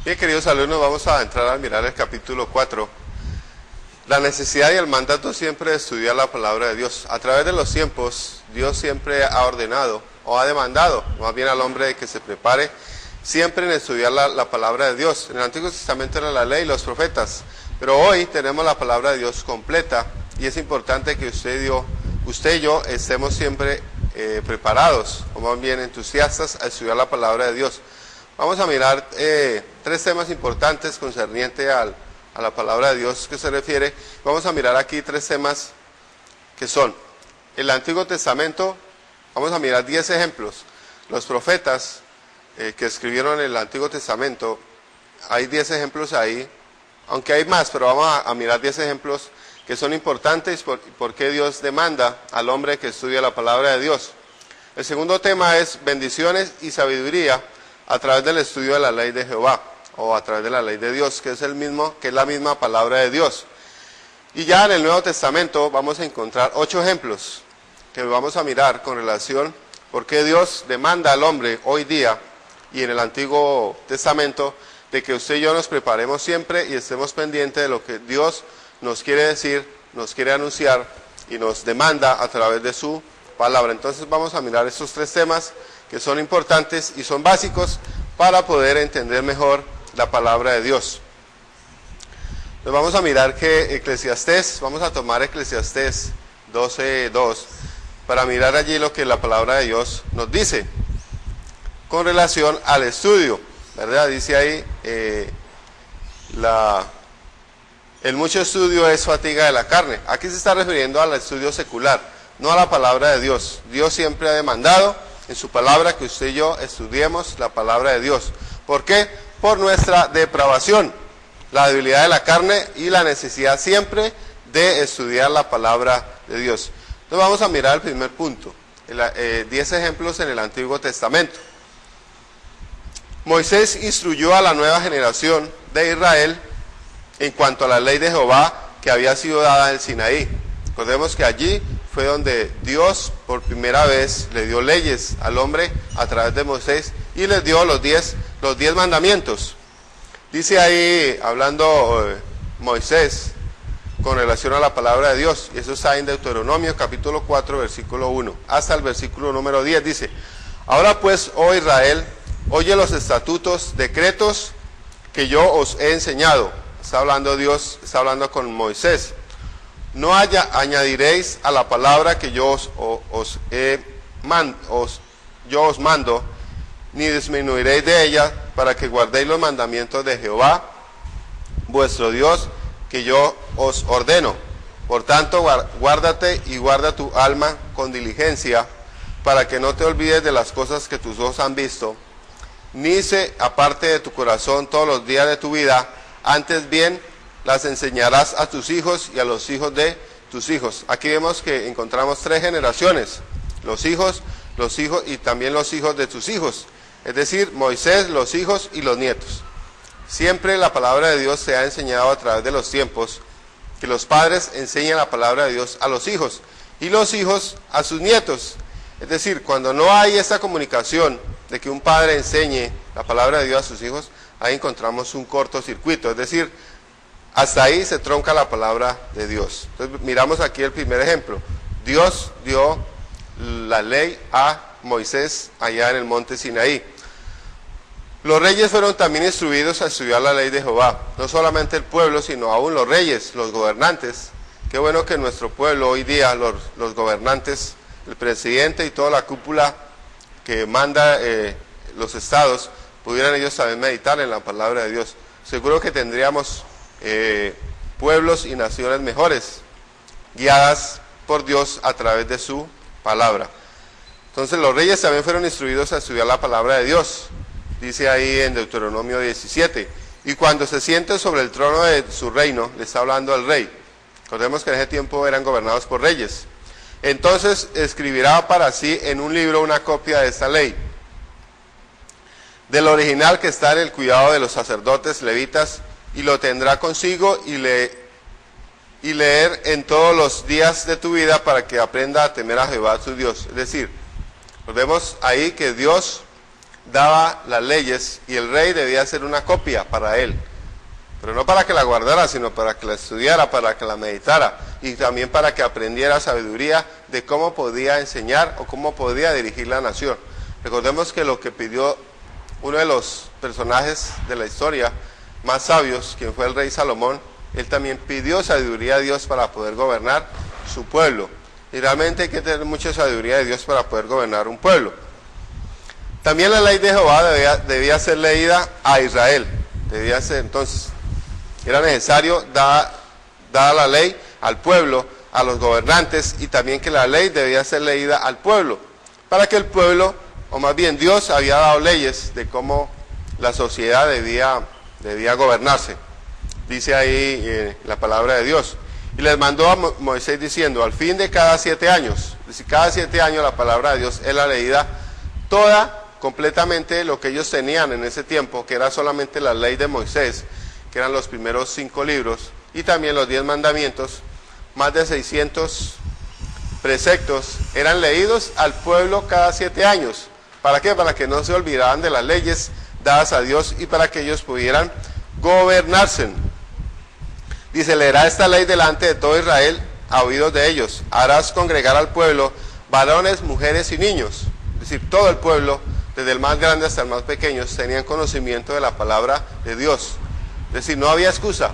Bien, queridos alumnos, vamos a entrar a mirar el capítulo 4. La necesidad y el mandato siempre de estudiar la palabra de Dios. A través de los tiempos, Dios siempre ha ordenado o ha demandado, más bien al hombre, de que se prepare siempre en estudiar la palabra de Dios. En el Antiguo Testamento era la ley y los profetas, pero hoy tenemos la palabra de Dios completa y es importante que usted y yo estemos siempre preparados, o más bien entusiastas a estudiar la palabra de Dios. Vamos a mirar tres temas importantes concernientes a la palabra de Dios que se refiere. Vamos a mirar aquí tres temas que son el Antiguo Testamento. Vamos a mirar 10 ejemplos. Los profetas que escribieron el Antiguo Testamento, hay 10 ejemplos ahí, aunque hay más, pero vamos a mirar 10 ejemplos que son importantes por qué Dios demanda al hombre que estudia la palabra de Dios. El segundo tema es bendiciones y sabiduría a través del estudio de la ley de Jehová, o a través de la ley de Dios, que es la misma palabra de Dios. Y ya en el Nuevo Testamento vamos a encontrar 8 ejemplos que vamos a mirar con relación por qué Dios demanda al hombre hoy día y en el Antiguo Testamento de que usted y yo nos preparemos siempre y estemos pendientes de lo que Dios nos quiere decir, nos quiere anunciar y nos demanda a través de su palabra. Entonces vamos a mirar estos tres temas que son importantes y son básicos para poder entender mejor la palabra de Dios. Entonces vamos a mirar que Eclesiastés, vamos a tomar Eclesiastés 12:2 para mirar allí lo que la palabra de Dios nos dice con relación al estudio, ¿verdad? Dice ahí, el mucho estudio es fatiga de la carne. Aquí se está refiriendo al estudio secular, no a la palabra de Dios. Dios siempre ha demandado en su palabra que usted y yo estudiemos la palabra de Dios. ¿Por qué? Por nuestra depravación, la debilidad de la carne y la necesidad siempre de estudiar la palabra de Dios. Entonces vamos a mirar el primer punto, 10 ejemplos en el Antiguo Testamento. Moisés instruyó a la nueva generación de Israel en cuanto a la ley de Jehová que había sido dada en Sinaí. Recordemos que allí fue donde Dios por primera vez le dio leyes al hombre a través de Moisés y les dio los 10 mandamientos. Dice ahí, hablando Moisés con relación a la palabra de Dios, y eso está en Deuteronomio capítulo 4 versículo 1 hasta el versículo número 10, dice: ahora pues, oh Israel, oye los estatutos, decretos que yo os he enseñado. Está hablando Dios, está hablando con Moisés. No añadiréis a la palabra que yo os mando, ni disminuiréis de ella, para que guardéis los mandamientos de Jehová, vuestro Dios, que yo os ordeno. Por tanto, guárdate y guarda tu alma con diligencia, para que no te olvides de las cosas que tus ojos han visto, ni se aparte de tu corazón todos los días de tu vida, antes bien las enseñarás a tus hijos y a los hijos de tus hijos. Aquí vemos que encontramos 3 generaciones, los hijos y también los hijos de tus hijos. Es decir, Moisés, los hijos y los nietos. Siempre la palabra de Dios se ha enseñado a través de los tiempos, que los padres enseñan la palabra de Dios a los hijos y los hijos a sus nietos. Es decir, cuando no hay esta comunicación de que un padre enseñe la palabra de Dios a sus hijos, ahí encontramos un cortocircuito, es decir, hasta ahí se tronca la palabra de Dios. Entonces miramos aquí el primer ejemplo. Dios dio la ley a Moisés allá en el monte Sinaí. Los reyes fueron también instruidos a estudiar la ley de Jehová. No solamente el pueblo, sino aún los reyes, los gobernantes. Qué bueno que en nuestro pueblo hoy día los gobernantes, el presidente y toda la cúpula que manda los estados, pudieran ellos también meditar en la palabra de Dios. Seguro que tendríamos pueblos y naciones mejores, guiadas por Dios a través de su palabra. Entonces los reyes también fueron instruidos a estudiar la palabra de Dios. Dice ahí en Deuteronomio 17, y cuando se siente sobre el trono de su reino, le está hablando al rey. Recordemos que en ese tiempo eran gobernados por reyes. Entonces escribirá para sí en un libro una copia de esta ley, del original que está en el cuidado de los sacerdotes levitas, y lo tendrá consigo y leer en todos los días de tu vida, para que aprenda a temer a Jehová su Dios. Es decir, vemos ahí que Dios daba las leyes y el rey debía hacer una copia para él. Pero no para que la guardara, sino para que la estudiara, para que la meditara y también para que aprendiera sabiduría de cómo podía enseñar o cómo podía dirigir la nación. Recordemos que lo que pidió uno de los personajes de la historia más sabios, quien fue el rey Salomón, él también pidió sabiduría a Dios para poder gobernar su pueblo. Y realmente hay que tener mucha sabiduría de Dios para poder gobernar un pueblo. También la ley de Jehová debía ser leída a Israel. Debía ser, entonces, era necesario dar la ley al pueblo, a los gobernantes, y también que la ley debía ser leída al pueblo, para que el pueblo, o más bien Dios había dado leyes de cómo la sociedad debía gobernarse. Dice ahí la palabra de Dios. Y les mandó a Moisés diciendo, al fin de cada 7 años, es decir, cada 7 años la palabra de Dios es la leída toda, completamente lo que ellos tenían en ese tiempo, que era solamente la ley de Moisés, que eran los primeros 5 libros, y también los 10 mandamientos, más de 600 preceptos, eran leídos al pueblo cada 7 años. ¿Para qué? Para que no se olvidaran de las leyes dadas a Dios y para que ellos pudieran gobernarse. Dice, leerá esta ley delante de todo Israel a oídos de ellos. Harás congregar al pueblo, varones, mujeres y niños. Es decir, todo el pueblo, desde el más grande hasta el más pequeño, tenían conocimiento de la palabra de Dios. Es decir, no había excusa,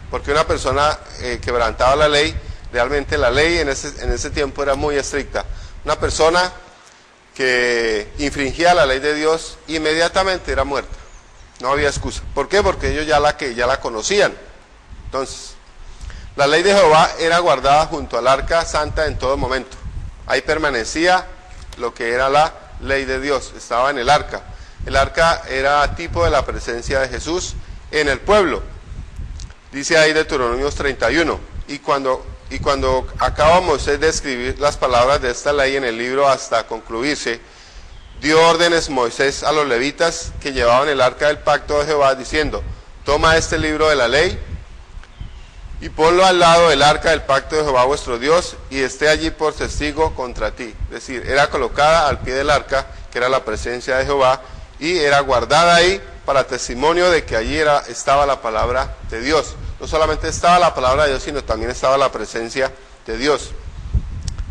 porque una persona quebrantaba la ley, realmente la ley en ese tiempo era muy estricta. Una persona que infringía la ley de Dios inmediatamente era muerta. No había excusa. ¿Por qué? Porque ellos ya la conocían. Entonces, la ley de Jehová era guardada junto al arca santa en todo momento. Ahí permanecía lo que era la ley de Dios, estaba en el arca. El arca era tipo de la presencia de Jesús en el pueblo. Dice ahí Deuteronomios 31. Y cuando acaba Moisés de escribir las palabras de esta ley en el libro hasta concluirse, dio órdenes Moisés a los levitas que llevaban el arca del pacto de Jehová, diciendo, toma este libro de la ley y ponlo al lado del arca del pacto de Jehová vuestro Dios, y esté allí por testigo contra ti. Es decir, era colocada al pie del arca, que era la presencia de Jehová, y era guardada ahí para testimonio de que allí estaba la palabra de Dios. No solamente estaba la palabra de Dios, sino también estaba la presencia de Dios.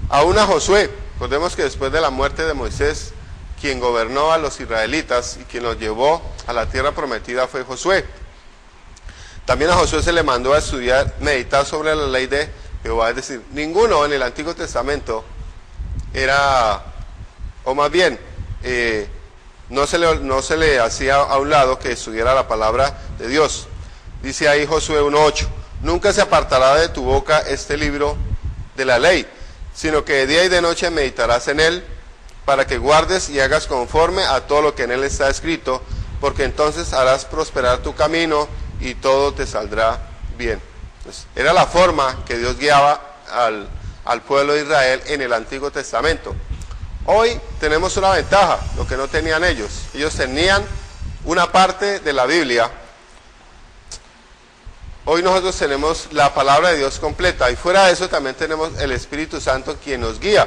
Aún a Josué, recordemos que después de la muerte de Moisés, quien gobernó a los israelitas y quien los llevó a la tierra prometida fue Josué. También a Josué se le mandó a estudiar, meditar sobre la ley de Jehová. Es decir, ninguno en el Antiguo Testamento era, o más bien, no se le hacía a un lado que estudiara la palabra de Dios. Dice ahí Josué 1:8, nunca se apartará de tu boca este libro de la ley, sino que de día y de noche meditarás en él, para que guardes y hagas conforme a todo lo que en él está escrito, porque entonces harás prosperar tu camino y todo te saldrá bien. Entonces, era la forma que Dios guiaba al pueblo de Israel en el Antiguo Testamento. Hoy tenemos una ventaja, lo que no tenían ellos. Ellos tenían una parte de la Biblia. Hoy nosotros tenemos la palabra de Dios completa, y fuera de eso también tenemos el Espíritu Santo quien nos guía.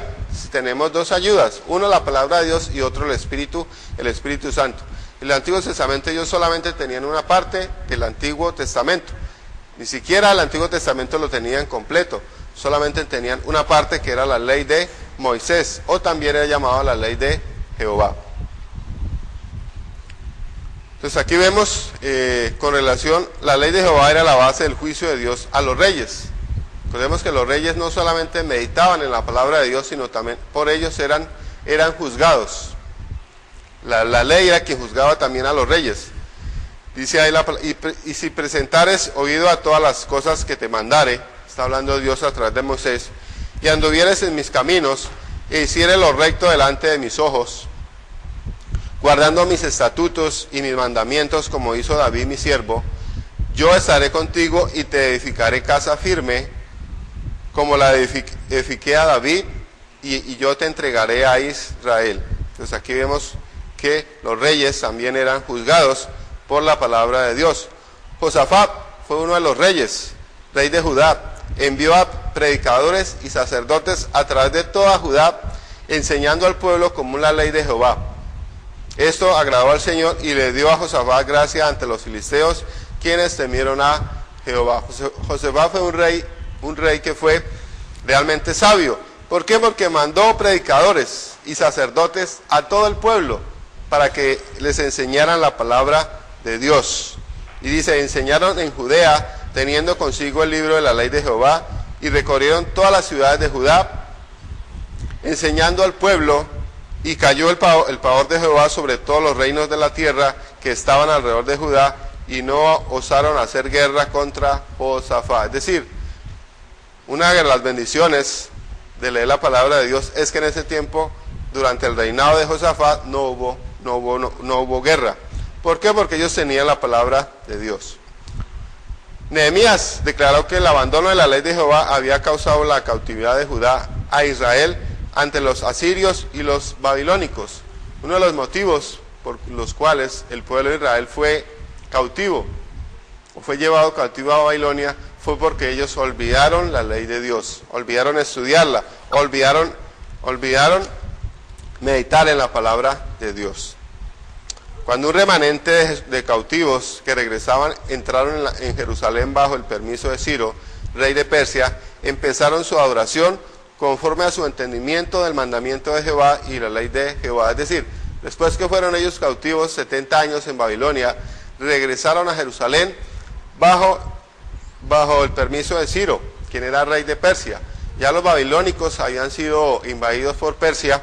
Tenemos dos ayudas, uno la palabra de Dios y otro el Espíritu Santo. En el Antiguo Testamento ellos solamente tenían una parte del Antiguo Testamento, ni siquiera el Antiguo Testamento lo tenían completo, solamente tenían una parte que era la ley de Moisés, o también era llamada la ley de Jehová. Entonces aquí vemos con relación, la ley de Jehová era la base del juicio de Dios a los reyes. Recordemos que los reyes no solamente meditaban en la palabra de Dios, sino también por ellos eran juzgados. La ley era quien juzgaba también a los reyes. Dice ahí, y si presentares oído a todas las cosas que te mandare, está hablando Dios a través de Moisés, y anduvieres en mis caminos, e hicieres lo recto delante de mis ojos, guardando mis estatutos y mis mandamientos, como hizo David mi siervo, yo estaré contigo y te edificaré casa firme, como la edifiqué a David, y yo te entregaré a Israel. Entonces aquí vemos que los reyes también eran juzgados por la palabra de Dios. Josafat fue uno de los reyes, rey de Judá. Envió a predicadores y sacerdotes a través de toda Judá, enseñando al pueblo como la ley de Jehová. Esto agradó al Señor y le dio a Josafat gracia ante los filisteos, quienes temieron a Jehová. Josafat fue un rey que fue realmente sabio. ¿Por qué? Porque mandó predicadores y sacerdotes a todo el pueblo para que les enseñaran la palabra de Dios. Y dice, enseñaron en Judea, teniendo consigo el libro de la ley de Jehová, y recorrieron todas las ciudades de Judá, enseñando al pueblo, y cayó el pavor de Jehová sobre todos los reinos de la tierra que estaban alrededor de Judá, y no osaron hacer guerra contra Josafat. Es decir, una de las bendiciones de leer la palabra de Dios es que en ese tiempo, durante el reinado de Josafat, no hubo guerra. ¿Por qué? Porque ellos tenían la palabra de Dios. Nehemías declaró que el abandono de la ley de Jehová había causado la cautividad de Judá a Israel ante los asirios y los babilónicos. Uno de los motivos por los cuales el pueblo de Israel fue cautivo o fue llevado cautivo a Babilonia fue porque ellos olvidaron la ley de Dios, olvidaron estudiarla, olvidaron meditar en la palabra de Dios. Cuando un remanente de cautivos que regresaban entraron en Jerusalén bajo el permiso de Ciro, rey de Persia, empezaron su adoración conforme a su entendimiento del mandamiento de Jehová y la ley de Jehová. Es decir, después que fueron ellos cautivos 70 años en Babilonia, regresaron a Jerusalén bajo el permiso de Ciro, quien era rey de Persia. Ya los babilónicos habían sido invadidos por Persia,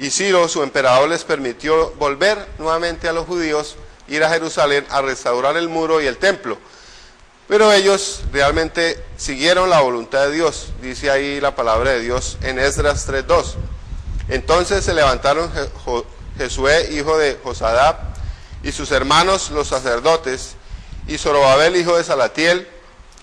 y Ciro, su emperador, les permitió volver nuevamente a los judíos, ir a Jerusalén a restaurar el muro y el templo. Pero ellos realmente siguieron la voluntad de Dios, dice ahí la palabra de Dios en Esdras 3:2. Entonces se levantaron Josué, hijo de Josadab, y sus hermanos los sacerdotes, y Zorobabel, hijo de Salatiel,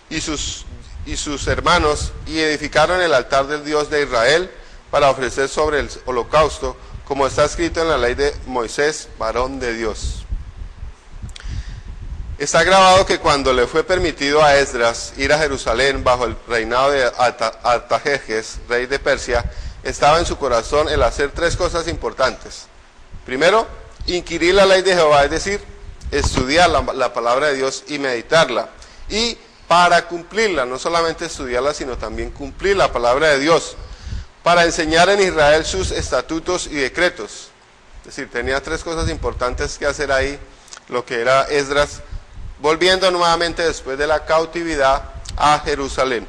y sus hermanos, y edificaron el altar del Dios de Israel, para ofrecer sobre el holocausto, como está escrito en la ley de Moisés, varón de Dios. Está grabado que cuando le fue permitido a Esdras ir a Jerusalén bajo el reinado de Artajerjes, rey de Persia, estaba en su corazón el hacer tres cosas importantes. Primero, inquirir la ley de Jehová, es decir, estudiar la palabra de Dios y meditarla. Y para cumplirla, no solamente estudiarla, sino también cumplir la palabra de Dios, para enseñar en Israel sus estatutos y decretos. Es decir, tenía tres cosas importantes que hacer ahí, lo que era Esdras, volviendo nuevamente después de la cautividad a Jerusalén.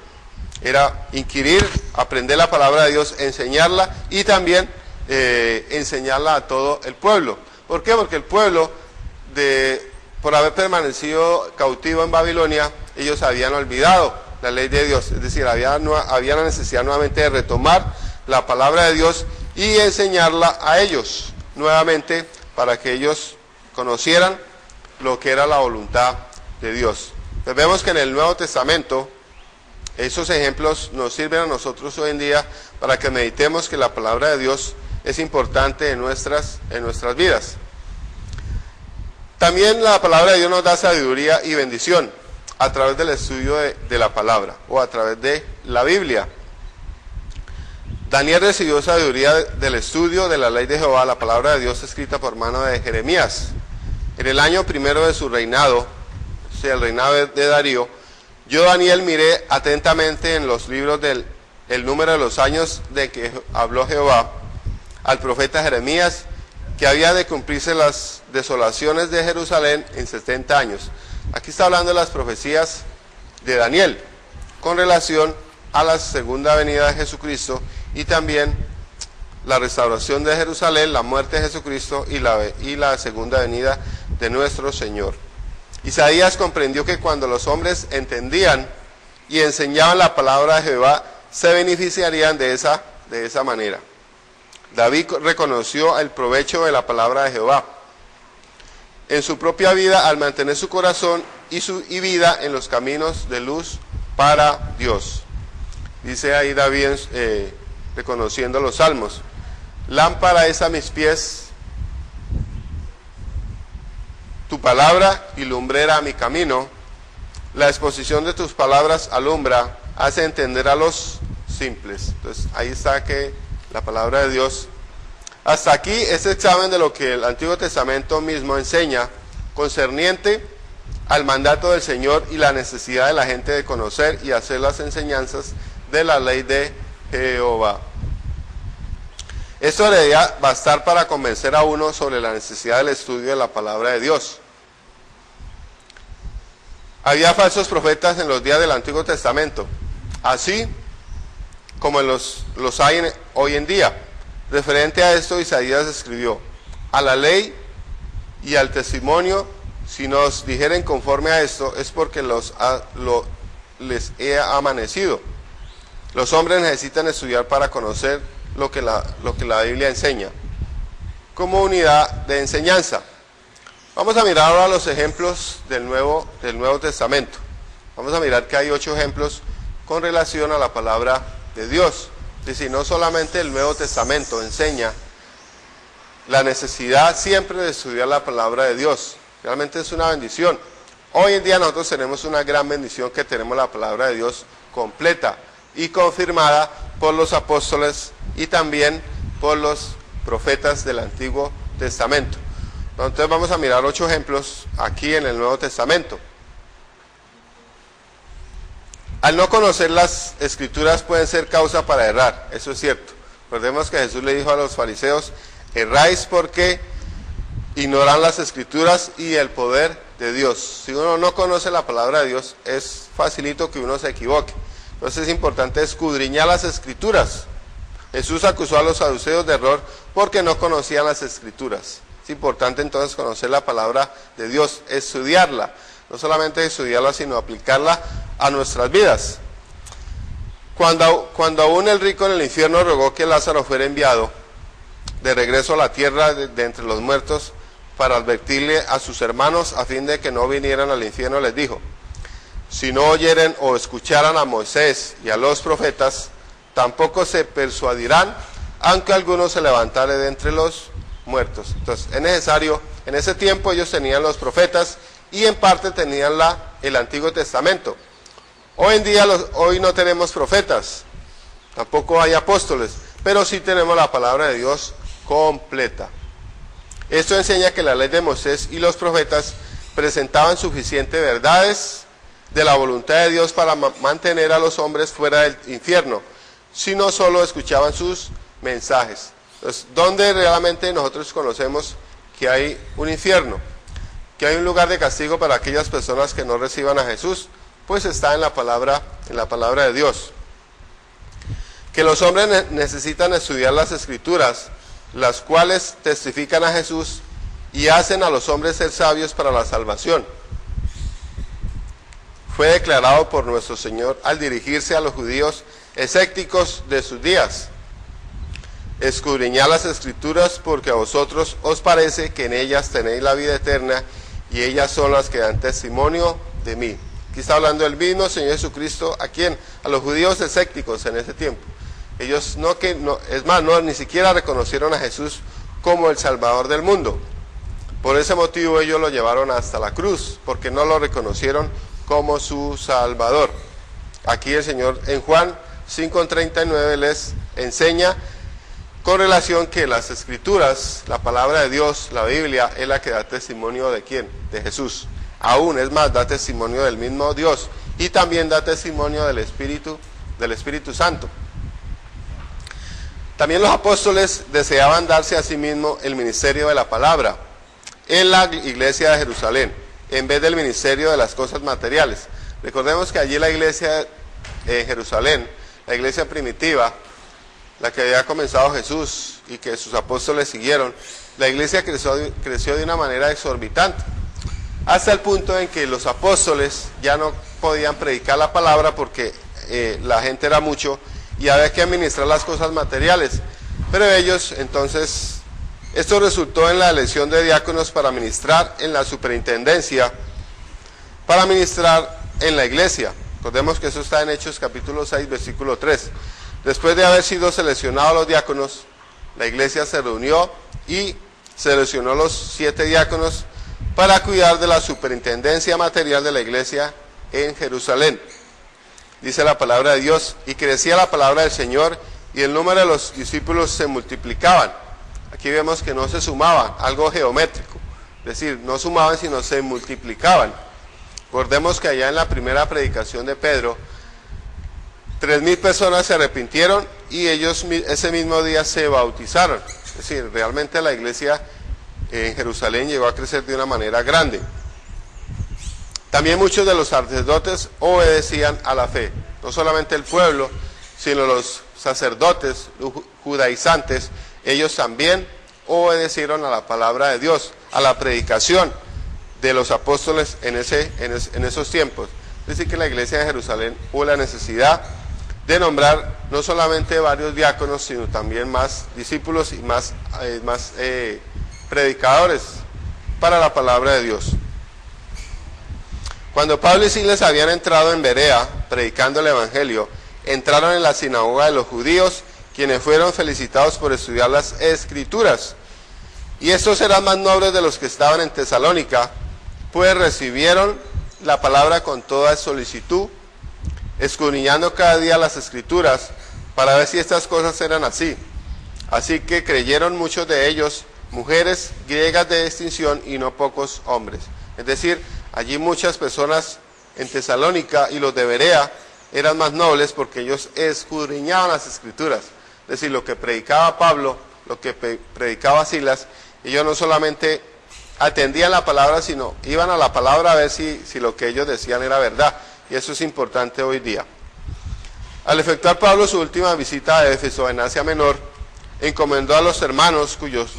Era inquirir, aprender la palabra de Dios, enseñarla y también enseñarla a todo el pueblo. ¿Por qué? Porque el pueblo, por haber permanecido cautivo en Babilonia, ellos habían olvidado la ley de Dios. Es decir, había la necesidad nuevamente de retomar la palabra de Dios y enseñarla a ellos nuevamente para que ellos conocieran lo que era la voluntad de Dios. Pues vemos que en el Nuevo Testamento esos ejemplos nos sirven a nosotros hoy en día para que meditemos que la palabra de Dios es importante en nuestras vidas. También la palabra de Dios nos da sabiduría y bendición a través del estudio de la palabra o a través de la Biblia. Daniel recibió sabiduría del estudio de la ley de Jehová, la palabra de Dios escrita por mano de Jeremías. En el año primero de su reinado, o sea, el reinado de Darío, yo, Daniel, miré atentamente en los libros el número de los años de que habló Jehová al profeta Jeremías, que había de cumplirse las desolaciones de Jerusalén en 70 años. Aquí está hablando de las profecías de Daniel, con relación a la segunda venida de Jesucristo y también la restauración de Jerusalén, la muerte de Jesucristo y la segunda venida de nuestro Señor. Isaías comprendió que cuando los hombres entendían y enseñaban la palabra de Jehová, se beneficiarían de esa manera. David reconoció el provecho de la palabra de Jehová en su propia vida al mantener su corazón y vida en los caminos de luz para Dios. Dice ahí David, reconociendo los salmos: lámpara es a mis pies tu palabra y lumbrera a mi camino. La exposición de tus palabras alumbra, hace entender a los simples. Entonces ahí está que la palabra de Dios Hasta aquí este examen de lo que el Antiguo Testamento mismo enseña concerniente al mandato del Señor y la necesidad de la gente de conocer y hacer las enseñanzas de la ley de Jehová. Esto debería bastar para convencer a uno sobre la necesidad del estudio de la palabra de Dios. Había falsos profetas en los días del Antiguo Testamento, así como los hay hoy en día. Referente a esto, Isaías escribió: a la ley y al testimonio, si nos dijeren conforme a esto, es porque les he amanecido. Los hombres necesitan estudiar para conocer lo que la Biblia enseña, como unidad de enseñanza. Vamos a mirar ahora los ejemplos del Nuevo Testamento. Vamos a mirar que hay 8 ejemplos con relación a la palabra de Dios. Es decir, no solamente el Nuevo Testamento enseña la necesidad siempre de estudiar la palabra de Dios. Realmente es una bendición. Hoy en día nosotros tenemos una gran bendición, que tenemos la palabra de Dios completa y confirmada por los apóstoles y también por los profetas del Antiguo Testamento. Entonces vamos a mirar 8 ejemplos aquí en el Nuevo Testamento. Al no conocer las Escrituras pueden ser causa para errar, eso es cierto. Recordemos que Jesús le dijo a los fariseos: erráis porque ignoran las Escrituras y el poder de Dios. Si uno no conoce la palabra de Dios, es facilito que uno se equivoque. Entonces es importante escudriñar las Escrituras. Jesús acusó a los saduceos de error porque no conocían las Escrituras. Es importante entonces conocer la palabra de Dios, estudiarla. No solamente estudiarla, sino aplicarla a nuestras vidas. Cuando aún el rico en el infierno rogó que Lázaro fuera enviado de regreso a la tierra de entre los muertos para advertirle a sus hermanos a fin de que no vinieran al infierno, les dijo: si no oyeren o escucharan a Moisés y a los profetas, tampoco se persuadirán, aunque alguno se levantare de entre los muertos. Entonces es necesario, en ese tiempo ellos tenían los profetas y en parte tenían el Antiguo Testamento. Hoy en día hoy no tenemos profetas, tampoco hay apóstoles, pero sí tenemos la palabra de Dios completa. Esto enseña que la ley de Moisés y los profetas presentaban suficientes verdades de la voluntad de Dios para mantener a los hombres fuera del infierno, si no solo escuchaban sus mensajes. Entonces, ¿dónde realmente nosotros conocemos que hay un infierno? Que hay un lugar de castigo para aquellas personas que no reciban a Jesús, pues está en la palabra de Dios. Que los hombres necesitan estudiar las Escrituras, las cuales testifican a Jesús y hacen a los hombres ser sabios para la salvación. Fue declarado por nuestro Señor al dirigirse a los judíos escépticos de sus días: escudriñad las Escrituras, porque a vosotros os parece que en ellas tenéis la vida eterna, y ellas son las que dan testimonio de mí. Aquí está hablando el mismo Señor Jesucristo. ¿A quién? A los judíos escépticos en ese tiempo. Ellos ni siquiera reconocieron a Jesús como el Salvador del mundo. Por ese motivo ellos lo llevaron hasta la cruz, porque no lo reconocieron como su Salvador. Aquí el Señor en Juan 5:39 les enseña con relación que las Escrituras, la palabra de Dios, la Biblia, es la que da testimonio ¿de quién? De Jesús. Aún es más, da testimonio del mismo Dios y también da testimonio del Espíritu Santo. También los apóstoles deseaban darse a sí mismos el ministerio de la palabra en la iglesia de Jerusalén, en vez del ministerio de las cosas materiales. Recordemos que allí la iglesia en Jerusalén, la iglesia primitiva, la que había comenzado Jesús y que sus apóstoles siguieron, la iglesia creció de una manera exorbitante, hasta el punto en que los apóstoles ya no podían predicar la palabra porque la gente era mucho y había que administrar las cosas materiales. Pero ellos, entonces, esto resultó en la elección de diáconos para ministrar en la superintendencia, para ministrar en la iglesia. Recordemos que eso está en Hechos capítulo 6, versículo 3. Después de haber sido seleccionados los diáconos, la iglesia se reunió y seleccionó los 7 diáconos para cuidar de la superintendencia material de la iglesia en Jerusalén. Dice la palabra de Dios: y crecía la palabra del Señor y el número de los discípulos se multiplicaban. aquí vemos que no se sumaban, algo geométrico. Es decir, no sumaban sino se multiplicaban. Recordemos que allá en la primera predicación de Pedro, 3.000 personas se arrepintieron y ellos ese mismo día se bautizaron. Es decir, realmente la iglesia en Jerusalén llegó a crecer de una manera grande. También muchos de los sacerdotes obedecían a la fe. No solamente el pueblo, sino los sacerdotes, los judaizantes, ellos también obedecieron a la palabra de Dios, a la predicación de los apóstoles en esos tiempos. Es decir, que en la iglesia de Jerusalén hubo la necesidad de nombrar no solamente varios diáconos, sino también más discípulos y más predicadores para la palabra de Dios. Cuando Pablo y Silas habían entrado en Berea, predicando el Evangelio, entraron en la sinagoga de los judíos, quienes fueron felicitados por estudiar las Escrituras. Y estos eran más nobles de los que estaban en Tesalónica, pues recibieron la palabra con toda solicitud, escudriñando cada día las Escrituras, para ver si estas cosas eran así. Así que creyeron muchos de ellos, mujeres griegas de distinción y no pocos hombres. Es decir, allí muchas personas en Tesalónica y los de Berea eran más nobles porque ellos escudriñaban las Escrituras. Es decir, lo que predicaba Pablo, lo que predicaba Silas, ellos no solamente atendían la palabra, sino iban a la palabra a ver si lo que ellos decían era verdad. Y eso es importante hoy día. Al efectuar Pablo su última visita a Éfeso, en Asia Menor, encomendó a los hermanos cuyos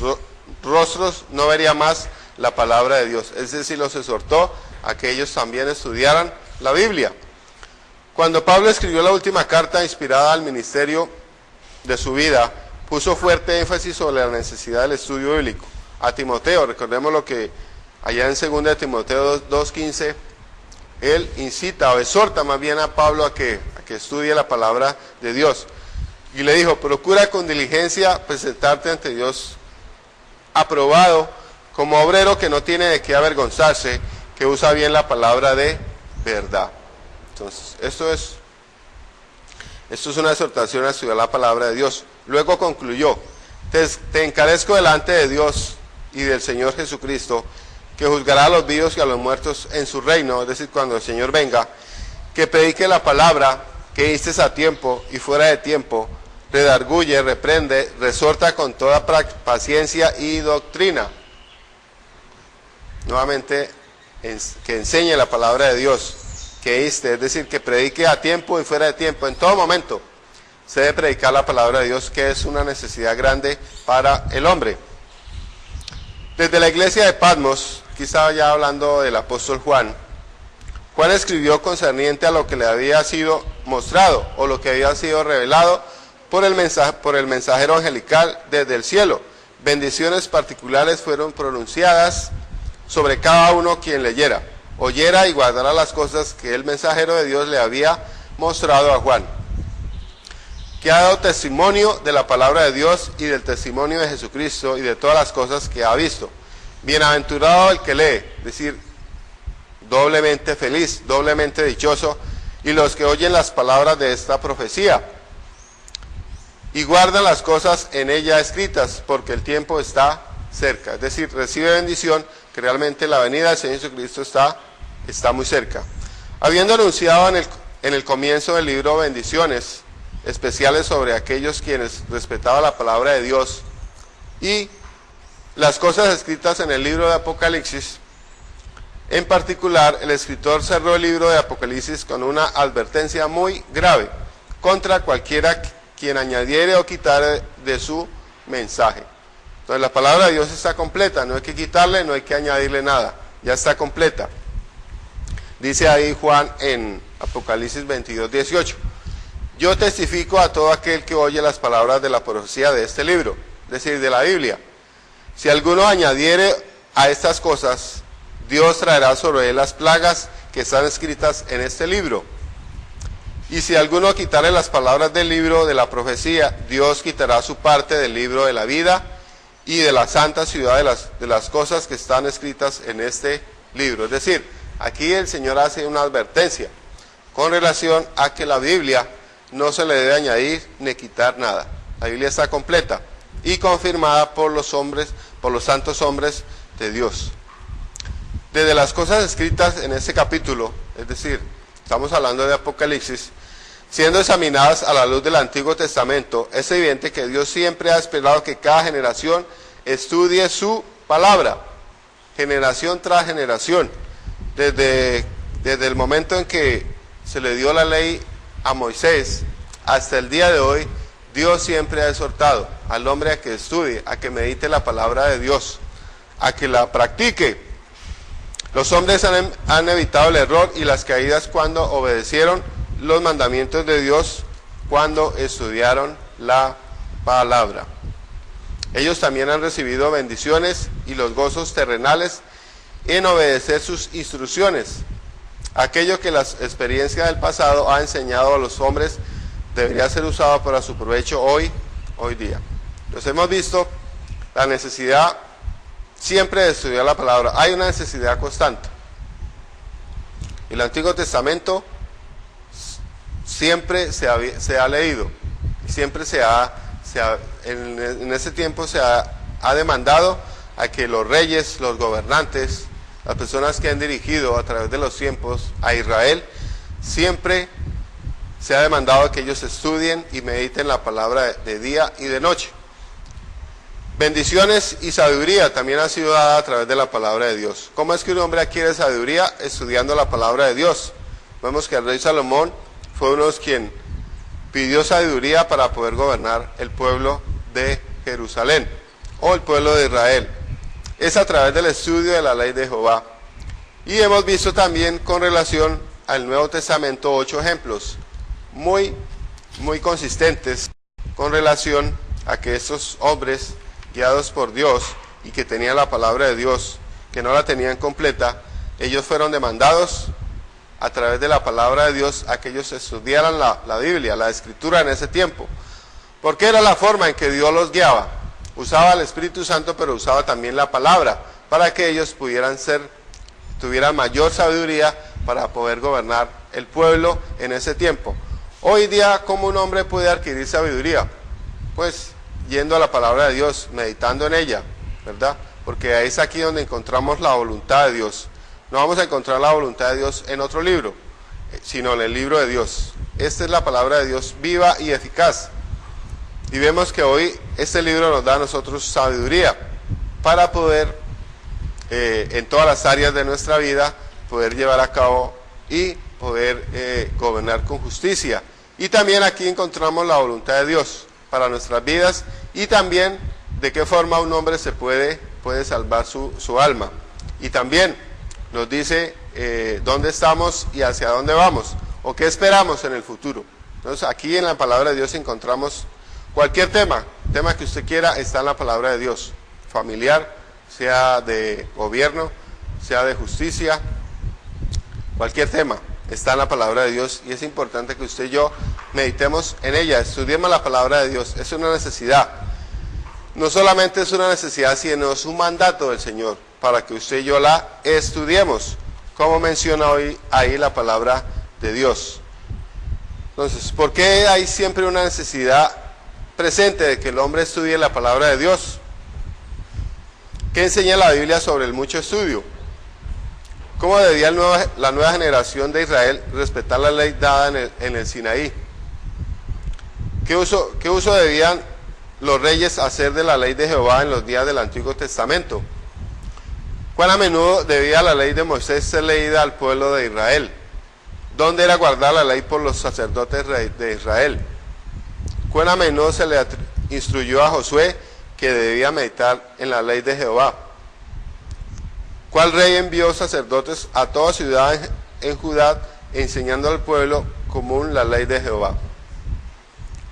rostros no vería más la palabra de Dios. Es decir, los exhortó a que ellos también estudiaran la Biblia. Cuando Pablo escribió la última carta inspirada al ministerio de su vida, puso fuerte énfasis sobre la necesidad del estudio bíblico. A Timoteo, recordemos lo que allá en 2 Timoteo 2:15, él incita o exhorta más bien a Pablo a que estudie la palabra de Dios. Y le dijo, procura con diligencia presentarte ante Dios aprobado, como obrero que no tiene de qué avergonzarse, que usa bien la palabra de verdad. Entonces, esto es una exhortación a estudiar la palabra de Dios. Luego concluyó, te encarezco delante de Dios y del Señor Jesucristo, que juzgará a los vivos y a los muertos en su reino, es decir, cuando el Señor venga, que predique la palabra, que distes a tiempo y fuera de tiempo, redarguye, reprende, resorta con toda paciencia y doctrina. Nuevamente, que enseñe la palabra de Dios, que diste, es decir, que predique a tiempo y fuera de tiempo, en todo momento se debe predicar la palabra de Dios, que es una necesidad grande para el hombre. Desde la iglesia de Patmos, aquí estaba ya hablando del apóstol Juan, Juan escribió concerniente a lo que le había sido mostrado o lo que había sido revelado por el mensajero angelical desde el cielo. Bendiciones particulares fueron pronunciadas sobre cada uno quien leyera, oyera y guardara las cosas que el mensajero de Dios le había mostrado a Juan, que ha dado testimonio de la palabra de Dios y del testimonio de Jesucristo y de todas las cosas que ha visto. Bienaventurado el que lee, es decir, doblemente feliz, doblemente dichoso, y los que oyen las palabras de esta profecía y guardan las cosas en ella escritas, porque el tiempo está cerca. Es decir, recibe bendición, que realmente la venida del Señor Jesucristo está muy cerca. Habiendo anunciado en el comienzo del libro bendiciones especiales sobre aquellos quienes respetaban la palabra de Dios y las cosas escritas en el libro de Apocalipsis, en particular, el escritor cerró el libro de Apocalipsis con una advertencia muy grave contra cualquiera quien añadiere o quitare de su mensaje. Entonces la palabra de Dios está completa, no hay que quitarle, no hay que añadirle nada, ya está completa. Dice ahí Juan en Apocalipsis 22:18, yo testifico a todo aquel que oye las palabras de la profecía de este libro, es decir, de la Biblia. Si alguno añadiere a estas cosas, Dios traerá sobre él las plagas que están escritas en este libro. Y si alguno quitare las palabras del libro de la profecía, Dios quitará su parte del libro de la vida y de la santa ciudad de las cosas que están escritas en este libro. Es decir, aquí el Señor hace una advertencia con relación a que la Biblia no se le debe añadir ni quitar nada. La Biblia está completa y confirmada por los hombres, por los santos hombres de Dios. Desde las cosas escritas en este capítulo, es decir, estamos hablando de Apocalipsis, siendo examinadas a la luz del Antiguo Testamento, es evidente que Dios siempre ha esperado que cada generación estudie su palabra, generación tras generación. Desde el momento en que se le dio la ley a Moisés hasta el día de hoy, Dios siempre ha exhortado al hombre a que estudie, a que medite la palabra de Dios, a que la practique. Los hombres han evitado el error y las caídas cuando obedecieron los mandamientos de Dios, cuando estudiaron la palabra. Ellos también han recibido bendiciones y los gozos terrenales en obedecer sus instrucciones. Aquello que la experiencia del pasado ha enseñado a los hombres debería ser usado para su provecho hoy día. Entonces hemos visto la necesidad siempre de estudiar la palabra. Hay una necesidad constante. El Antiguo Testamento siempre se ha leído, siempre en ese tiempo se ha demandado a que los reyes, los gobernantes, las personas que han dirigido a través de los tiempos a Israel, siempre se ha demandado que ellos estudien y mediten la palabra de día y de noche. Bendiciones y sabiduría también ha sido dada a través de la palabra de Dios. ¿Cómo es que un hombre adquiere sabiduría? Estudiando la palabra de Dios. Vemos que el rey Salomón fue uno de los quien pidió sabiduría para poder gobernar el pueblo de Jerusalén o el pueblo de Israel. Es a través del estudio de la ley de Jehová. Y hemos visto también con relación al Nuevo Testamento 8 ejemplos muy consistentes con relación a que estos hombres guiados por Dios y que tenían la palabra de Dios, que no la tenían completa, ellos fueron demandados a través de la palabra de Dios a que ellos estudiaran la Biblia, la Escritura en ese tiempo, porque era la forma en que Dios los guiaba. Usaba el Espíritu Santo, pero usaba también la palabra para que ellos tuvieran mayor sabiduría para poder gobernar el pueblo en ese tiempo. Hoy día, ¿cómo un hombre puede adquirir sabiduría? Pues yendo a la palabra de Dios, meditando en ella, ¿verdad? Porque es aquí donde encontramos la voluntad de Dios. No vamos a encontrar la voluntad de Dios en otro libro, sino en el libro de Dios. Esta es la palabra de Dios viva y eficaz. Y vemos que hoy este libro nos da a nosotros sabiduría para poder, en todas las áreas de nuestra vida, poder llevar a cabo y poder gobernar con justicia. Y también aquí encontramos la voluntad de Dios para nuestras vidas y también de qué forma un hombre se puede salvar su alma. Y también nos dice dónde estamos y hacia dónde vamos, o qué esperamos en el futuro. Entonces aquí en la palabra de Dios encontramos cualquier tema que usted quiera, está en la palabra de Dios, familiar, sea de gobierno, sea de justicia, cualquier tema está en la palabra de Dios, y es importante que usted y yo meditemos en ella, estudiemos la palabra de Dios. Es una necesidad, no solamente es una necesidad, sino es un mandato del Señor para que usted y yo la estudiemos, como menciona hoy ahí la palabra de Dios. Entonces, ¿por qué hay siempre una necesidad presente de que el hombre estudie la palabra de Dios? ¿Qué enseña la Biblia sobre el mucho estudio? ¿Cómo debía la nueva generación de Israel respetar la ley dada en el Sinaí? ¿Qué uso debían los reyes hacer de la ley de Jehová en los días del Antiguo Testamento? ¿Cuán a menudo debía la ley de Moisés ser leída al pueblo de Israel? ¿Dónde era guardada la ley por los sacerdotes de Israel? ¿Cuán a menudo se le instruyó a Josué que debía meditar en la ley de Jehová? ¿Cuál rey envió sacerdotes a toda ciudad en Judá, enseñando al pueblo común la ley de Jehová?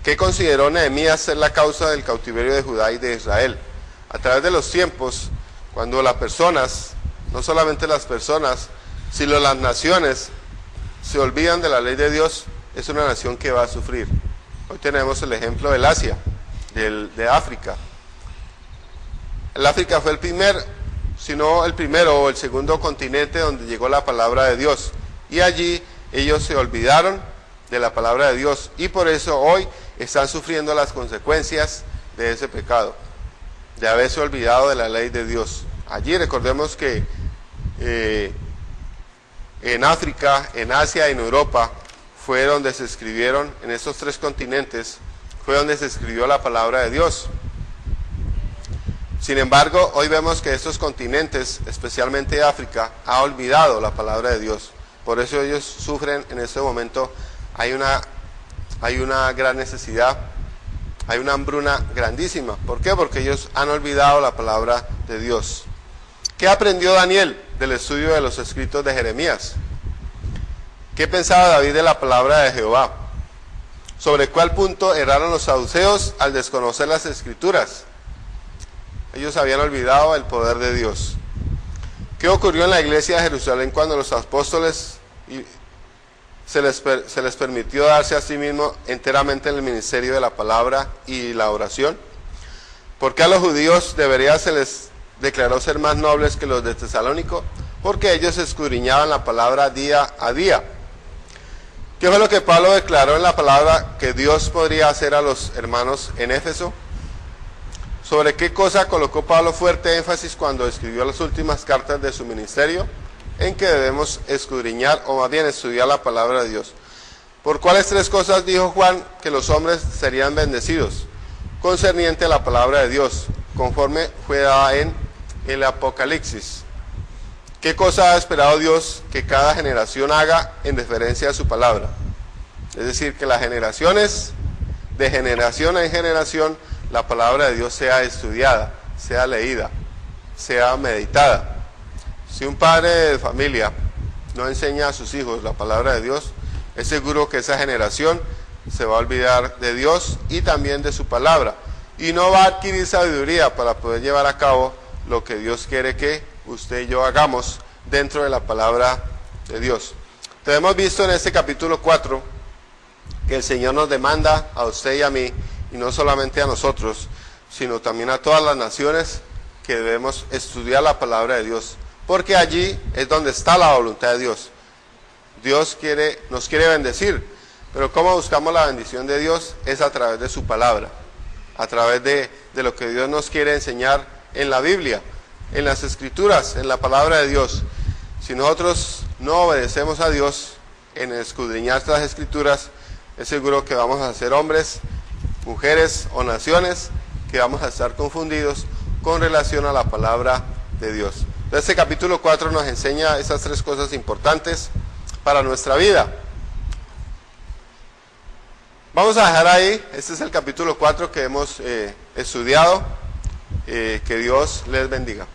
¿Qué consideró Nehemías ser la causa del cautiverio de Judá y de Israel? A través de los tiempos, cuando las personas, no solamente las personas, sino las naciones, se olvidan de la ley de Dios, es una nación que va a sufrir. Hoy tenemos el ejemplo del Asia, de África. El África fue el primero o el segundo continente donde llegó la palabra de Dios. Y allí ellos se olvidaron de la palabra de Dios. Y por eso hoy están sufriendo las consecuencias de ese pecado. de haberse olvidado de la ley de Dios. Allí recordemos que en África, en Asia y en Europa fue donde se escribieron, en estos tres continentes, fue donde se escribió la palabra de Dios. Sin embargo, hoy vemos que estos continentes, especialmente África, ha olvidado la palabra de Dios. Por eso ellos sufren en este momento, hay una gran necesidad, hay una hambruna grandísima. ¿Por qué? Porque ellos han olvidado la palabra de Dios. ¿Qué aprendió Daniel del estudio de los escritos de Jeremías? ¿Qué pensaba David de la palabra de Jehová? ¿Sobre cuál punto erraron los saduceos al desconocer las escrituras? Ellos habían olvidado el poder de Dios. ¿Qué ocurrió en la iglesia de Jerusalén cuando los apóstoles se les permitió darse a sí mismos enteramente en el ministerio de la palabra y la oración? ¿Por qué a los judíos se les declaró ser más nobles que los de Tesalónico? Porque ellos escudriñaban la palabra día a día. ¿Qué fue lo que Pablo declaró en la palabra que Dios podría hacer a los hermanos en Éfeso? ¿Sobre qué cosa colocó Pablo fuerte énfasis cuando escribió las últimas cartas de su ministerio? En que debemos escudriñar, o más bien estudiar la palabra de Dios. ¿Por cuáles tres cosas dijo Juan que los hombres serían bendecidos? Concerniente a la palabra de Dios, conforme fue dada en el Apocalipsis. ¿Qué cosa ha esperado Dios que cada generación haga en deferencia a su palabra? Es decir, que las generaciones, de generación en generación, la palabra de Dios sea estudiada, sea leída, sea meditada. Si un padre de familia no enseña a sus hijos la palabra de Dios, es seguro que esa generación se va a olvidar de Dios y también de su palabra, y no va a adquirir sabiduría para poder llevar a cabo lo que Dios quiere que usted y yo hagamos dentro de la palabra de Dios. Entonces hemos visto en este capítulo 4 que el Señor nos demanda a usted y a mí, y no solamente a nosotros, sino también a todas las naciones, que debemos estudiar la palabra de Dios, porque allí es donde está la voluntad de Dios. Dios nos quiere bendecir, pero ¿cómo buscamos la bendición de Dios? Es a través de su palabra, a través de lo que Dios nos quiere enseñar en la Biblia, en las Escrituras, en la palabra de Dios. Si nosotros no obedecemos a Dios en escudriñar estas Escrituras, es seguro que vamos a ser hombres, mujeres o naciones que vamos a estar confundidos con relación a la palabra de Dios. Entonces, este capítulo 4 nos enseña esas tres cosas importantes para nuestra vida. Vamos a dejar ahí, este es el capítulo 4 que hemos estudiado. Que Dios les bendiga.